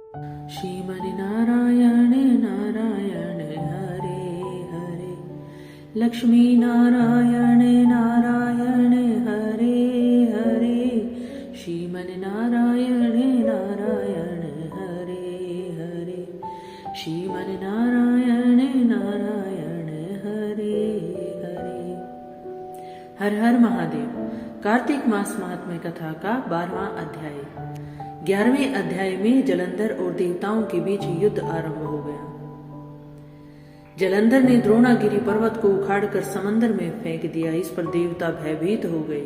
श्रीमन्नारायण नारायण हरे हरे, लक्ष्मी नारायण नारायण हरे हरे, श्रीमन्नारायण नारायण हरे हरे, श्रीमन्नारायण नारायण हरे हरे। हर हर महादेव। कार्तिक मास महात्म्य कथा का 12वां अध्याय। 11वें अध्याय में जलंधर और देवताओं के बीच युद्ध आरंभ हो गया। जलंधर ने द्रोणागिरी पर्वत को उखाड़कर समंदर में फेंक दिया। इस पर देवता भयभीत हो गए,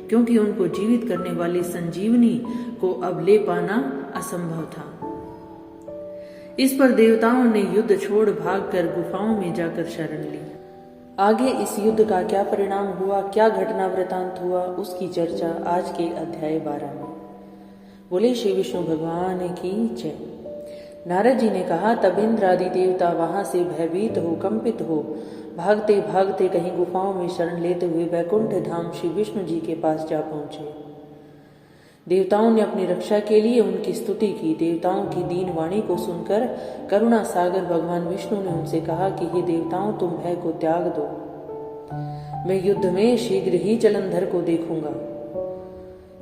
क्योंकि उनको जीवित करने वाली संजीवनी को अब ले पाना असंभव था। इस पर देवताओं ने युद्ध छोड़ भागकर गुफाओं में जाकर शरण ली। आगे इस युद्ध का क्या परिणाम हुआ, क्या घटना वृतांत हुआ, उसकी चर्चा आज के अध्याय 12 में। बोले श्री विष्णु भगवान की जय। नारद जी ने कहा, तब इंद्र आदि देवता वहां से भयभीत हो, कंपित हो, भागते भागते कहीं गुफाओं में शरण लेते हुए वैकुंठ धाम श्री विष्णु जी के पास जा पहुंचे। देवताओं ने अपनी रक्षा के लिए उनकी स्तुति की। देवताओं की दीन वाणी को सुनकर करुणा सागर भगवान विष्णु ने उनसे कहा कि हे देवताओं, तुम भय को त्याग दो, मैं युद्ध में शीघ्र ही जलंधर को देखूंगा।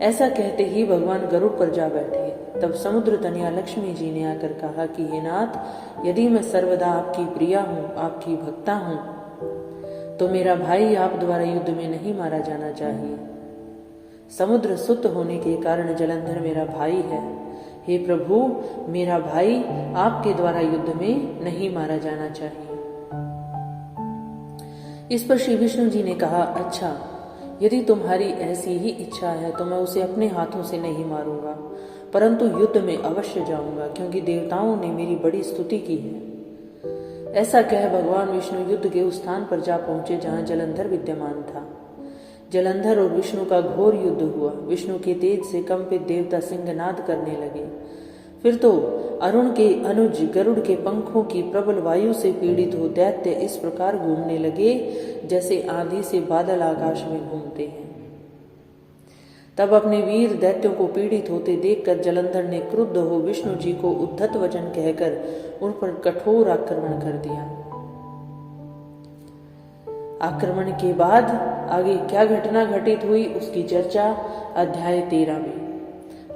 ऐसा कहते ही भगवान गरुड़ पर जा बैठे। तब समुद्र तनया लक्ष्मी जी ने आकर कहा कि हे नाथ, यदि मैं सर्वदा आपकी प्रिया हूँ, आपकी भक्ता हूँ, तो मेरा भाई आप द्वारा युद्ध में नहीं मारा जाना चाहिए। समुद्र सुत होने के कारण जलंधर मेरा भाई है। हे प्रभु, मेरा भाई आपके द्वारा युद्ध में नहीं मारा जाना चाहिए। इस पर श्री विष्णु जी ने कहा, अच्छा, यदि तुम्हारी ऐसी ही इच्छा है तो मैं उसे अपने हाथों से नहीं मारूंगा, परंतु युद्ध में अवश्य जाऊंगा, क्योंकि देवताओं ने मेरी बड़ी स्तुति की है। ऐसा कह भगवान विष्णु युद्ध के उस स्थान पर जा पहुंचे जहां जलंधर विद्यमान था। जलंधर और विष्णु का घोर युद्ध हुआ। विष्णु के तेज से कंपित देवता सिंहनाद करने लगे। फिर तो अरुण के अनुज गरुड़ के पंखों की प्रबल वायु से पीड़ित हो दैत्य इस प्रकार घूमने लगे जैसे आंधी से बादल आकाश में घूमते हैं। तब अपने वीर दैत्यों को पीड़ित होते देखकर जलंधर ने क्रुद्ध हो विष्णु जी को उद्धत वचन कहकर उन पर कठोर आक्रमण कर दिया। आक्रमण के बाद आगे क्या घटना घटित हुई, उसकी चर्चा अध्याय 13 में।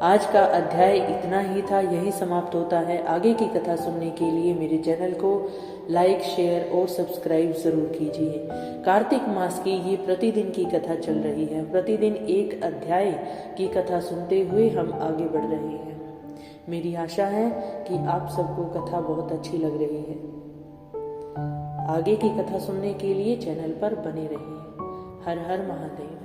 आज का अध्याय इतना ही था, यही समाप्त होता है। आगे की कथा सुनने के लिए मेरे चैनल को लाइक, शेयर और सब्सक्राइब जरूर कीजिए। कार्तिक मास की ये प्रतिदिन की कथा चल रही है। प्रतिदिन एक अध्याय की कथा सुनते हुए हम आगे बढ़ रहे हैं। मेरी आशा है कि आप सबको कथा बहुत अच्छी लग रही है। आगे की कथा सुनने के लिए चैनल पर बने रहिए। हर हर महादेव।